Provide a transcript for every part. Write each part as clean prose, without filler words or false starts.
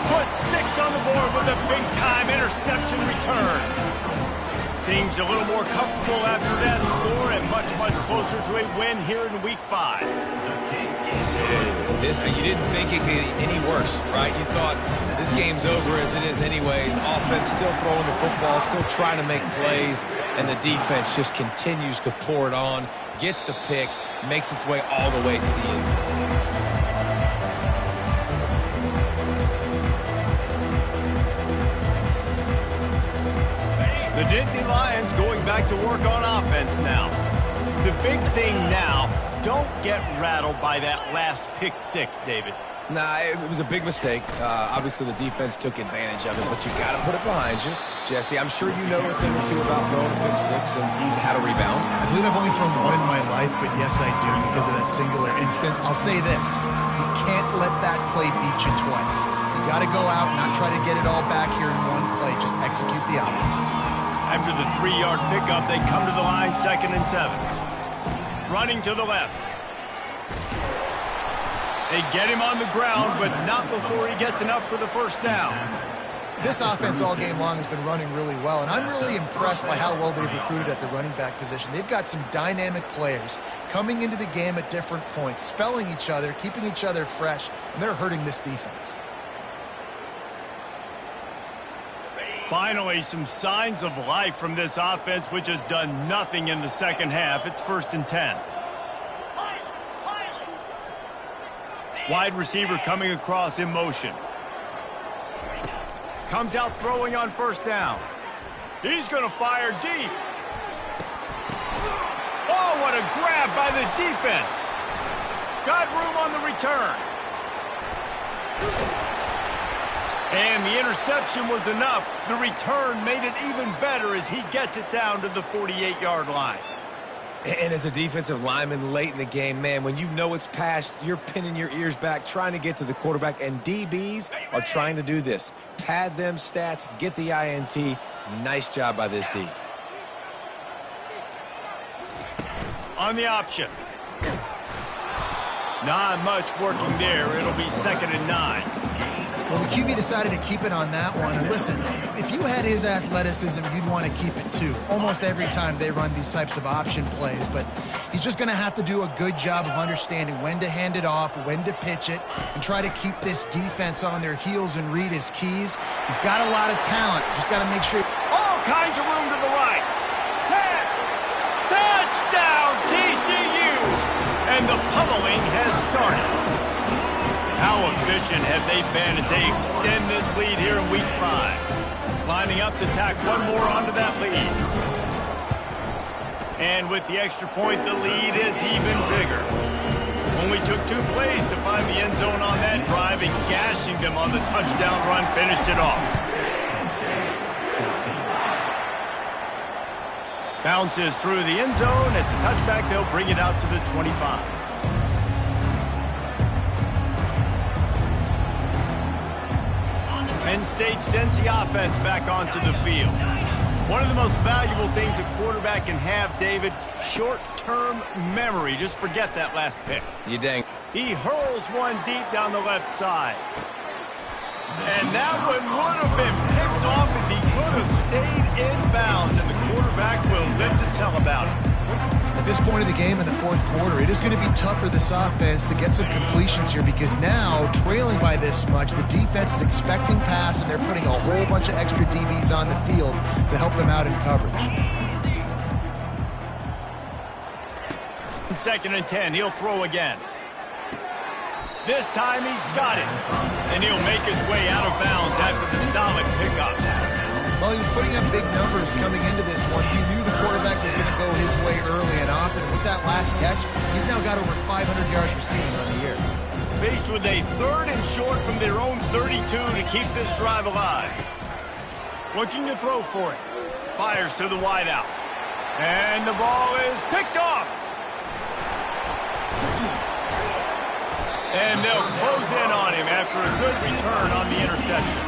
Put 6 on the board with a big-time interception return. Things a little more comfortable after that score and much, much closer to a win here in Week 5. You didn't think it could be any worse, right? You thought this game's over as it is anyways. Offense still throwing the football, still trying to make plays, and the defense just continues to pour it on, gets the pick, makes its way all the way to the end zone. The Nittany Lions going back to work on offense now. The big thing now, don't get rattled by that last pick 6, David. Nah, it was a big mistake. Obviously, the defense took advantage of it, but you got to put it behind you. Jesse, I'm sure you know a thing or two about throwing a pick 6 and how to rebound. I believe I've only thrown one in my life, but yes, I do because of that singular instance. I'll say this. You can't let that play beat you twice. You got to go out and not try to get it all back here in one play. Just execute the offense. After the 3-yard pickup, they come to the line 2nd and 7. Running to the left. They get him on the ground, but not before he gets enough for the first down. This offense all game long has been running really well, and I'm really impressed by how well they've recruited at the running back position. They've got some dynamic players coming into the game at different points, spelling each other, keeping each other fresh, and they're hurting this defense. Finally, some signs of life from this offense, which has done nothing in the second half. It's 1st and 10. Wide receiver coming across in motion. Comes out throwing on 1st down. He's going to fire deep. Oh, what a grab by the defense. Got room on the return. And the interception was enough. The return made it even better as he gets it down to the 48-yard line. And as a defensive lineman late in the game, man, when you know it's past, you're pinning your ears back, trying to get to the quarterback, and DBs are trying to do this. Pad them stats, get the INT. Nice job by this D. On the option. Not much working there. It'll be 2nd and 9. Well, the QB decided to keep it on that one. And listen, if you had his athleticism, you'd want to keep it too. Almost every time they run these types of option plays. But he's just going to have to do a good job of understanding when to hand it off, when to pitch it, and try to keep this defense on their heels and read his keys. He's got a lot of talent. Just got to make sure. All kinds of room to the right. 10. Touchdown, TCU. And the pummeling has started. How efficient have they been as they extend this lead here in Week 5? Lining up to tack one more onto that lead. And with the extra point, the lead is even bigger. Only took 2 plays to find the end zone on that drive, and gashing them on the touchdown run finished it off. Bounces through the end zone. It's a touchback. They'll bring it out to the 25. Penn State sends the offense back onto the field. One of the most valuable things a quarterback can have, David, short-term memory. Just forget that last pick. You dang. He hurls one deep down the left side. And that one would have been picked off if he could have stayed in bounds, and the quarterback will live to tell about it. At this point of the game in the 4th quarter, it is going to be tough for this offense to get some completions here because now, trailing by this much, the defense is expecting pass, and they're putting a whole bunch of extra DBs on the field to help them out in coverage. 2nd and 10, he'll throw again. This time he's got it, and he'll make his way out of bounds after the solid pickup. Well, he was putting up big numbers coming into this one. He knew the quarterback was going to go his way early and often. With that last catch, he's now got over 500 yards receiving on the year. Faced with a 3rd and short from their own 32 to keep this drive alive. Looking to throw for it. Fires to the wideout. And the ball is picked off. And they'll close in on him after a good return on the interception.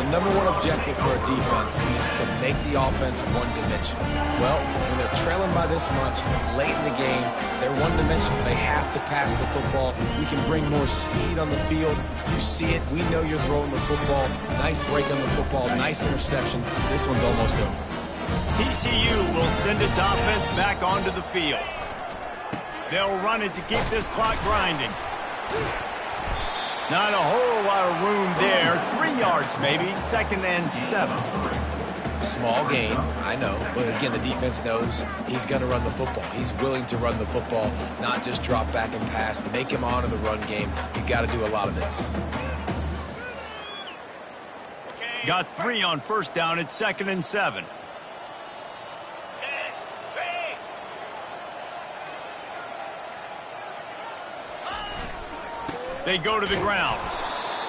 The number one objective for a defense is to make the offense one-dimensional. Well, when they're trailing by this much late in the game, they're one-dimensional. They have to pass the football. We can bring more speed on the field. You see it. We know you're throwing the football. Nice break on the football. Nice interception. This one's almost over. TCU will send its offense back onto the field. They'll run it to keep this clock grinding. Not a whole lot of room there. 3 yards maybe. 2nd and 7. Small gain, I know. But again, the defense knows he's going to run the football. He's willing to run the football, not just drop back and pass. Make him honor the run game. You got to do a lot of this. Got 3 on 1st down. It's 2nd and 7. They go to the ground.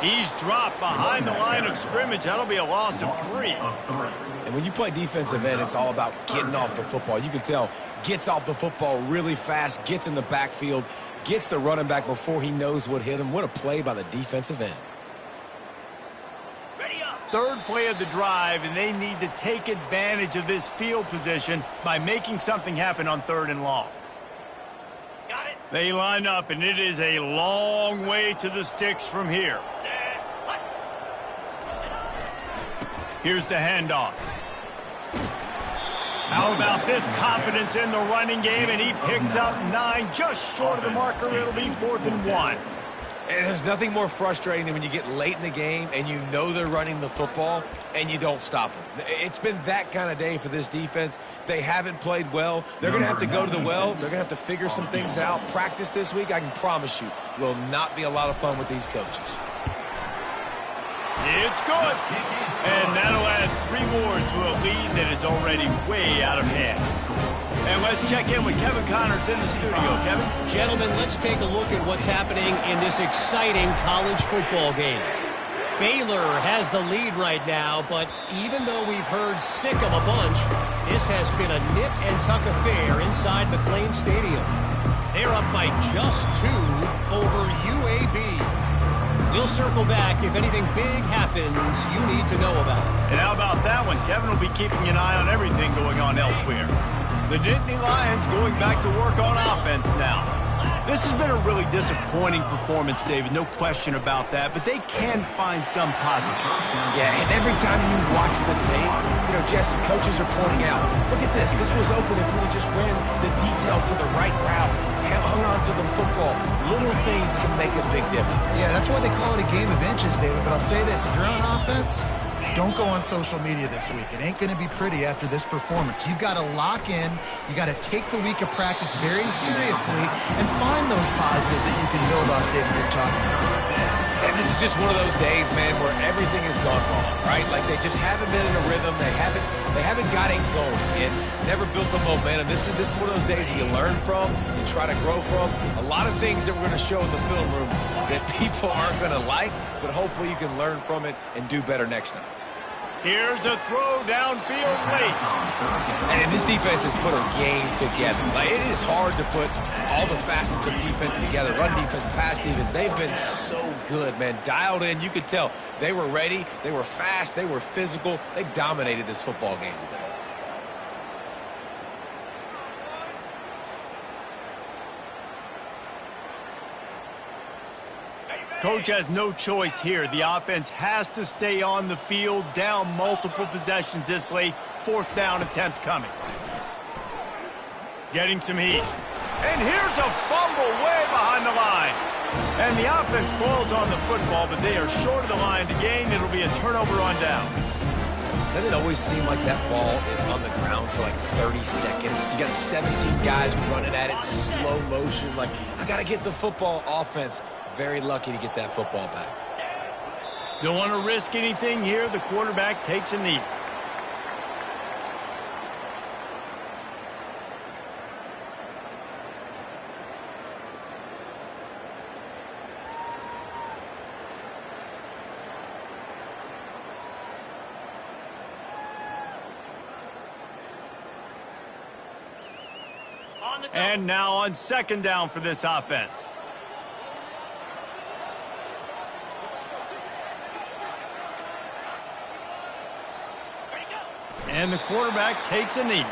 He's dropped behind the line of scrimmage. That'll be a loss of 3. And when you play defensive end, it's all about getting off the football. You can tell, gets off the football really fast, gets in the backfield, gets the running back before he knows what hit him. What a play by the defensive end. 3rd play of the drive, and they need to take advantage of this field position by making something happen on 3rd and long. They line up, and it is a long way to the sticks from here. Here's the handoff. How about this confidence in the running game, and he picks up 9, just short of the marker. It'll be 4th and 1. And there's nothing more frustrating than when you get late in the game and you know they're running the football and you don't stop them. It's been that kind of day for this defense. They haven't played well. They're going to have to go to the well. They're going to have to figure some things out. Practice this week, I can promise you, will not be a lot of fun with these coaches. It's good. And that'll add 3 more to a lead that is already way out of hand. And let's check in with Kevin Connors in the studio. Kevin? Gentlemen, let's take a look at what's happening in this exciting college football game. Baylor has the lead right now, but even though we've heard sick of a bunch, this has been a nip-and-tuck affair inside McLean Stadium. They're up by just 2 over UAB. We'll circle back if anything big happens you need to know about. And how about that one? Kevin will be keeping an eye on everything going on elsewhere. The Nittany Lions going back to work on offense now. This has been a really disappointing performance, David, no question about that, but they can find some positives. Yeah, and every time you watch the tape, you know, Jesse, coaches are pointing out, look at this, this was open if we just ran the details to the right route, hung on to the football. Little things can make a big difference. Yeah, that's why they call it a game of inches, David, but I'll say this, if you're on offense, don't go on social media this week. It ain't going to be pretty after this performance. You've got to lock in. You got to take the week of practice very seriously and find those positives that you can build off, David, you're talking about. And this is just one of those days, man, where everything has gone wrong, right? Like they just haven't been in a rhythm. They haven't got it going and never built the momentum. This is one of those days that you learn from, you try to grow from. A lot of things that we're going to show in the film room that people aren't going to like, but hopefully you can learn from it and do better next time. Here's a throw downfield late. And this defense has put a game together. Like, it is hard to put all the facets of defense together. Run defense, pass defense. They've been so good, man. Dialed in. You could tell they were ready. They were fast. They were physical. They dominated this football game today. Coach has no choice here. The offense has to stay on the field, down multiple possessions this late. 4th down attempt coming. Getting some heat. And here's a fumble way behind the line. And the offense falls on the football, but they are short of the line to gain. It'll be a turnover on down. Doesn't it always seem like that ball is on the ground for like 30 seconds? You got 17 guys running at it, slow motion. Like, I got to get the football. Offense very lucky to get that football back. Don't want to risk anything here. The quarterback takes a knee. And now on 2nd down for this offense. And the quarterback takes a knee.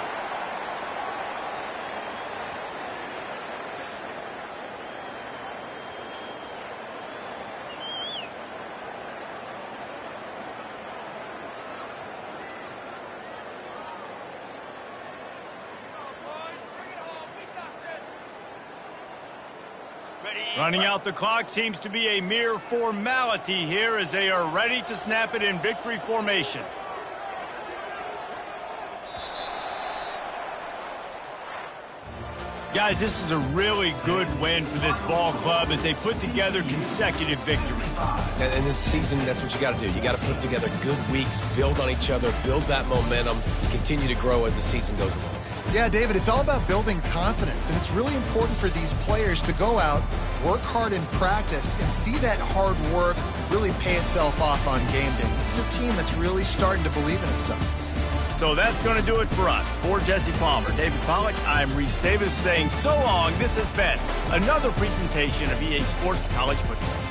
Running out the clock seems to be a mere formality here as they are ready to snap it in victory formation. Guys, this is a really good win for this ball club as they put together consecutive victories. And this season, that's what you got to do. You got to put together good weeks, build on each other, build that momentum, continue to grow as the season goes along. Yeah, David, it's all about building confidence, and it's really important for these players to go out, work hard in practice, and see that hard work really pay itself off on game day. This is a team that's really starting to believe in itself. So that's going to do it for us. For Jesse Palmer, David Pollack, I'm Reese Davis saying so long. This has been another presentation of EA Sports College Football.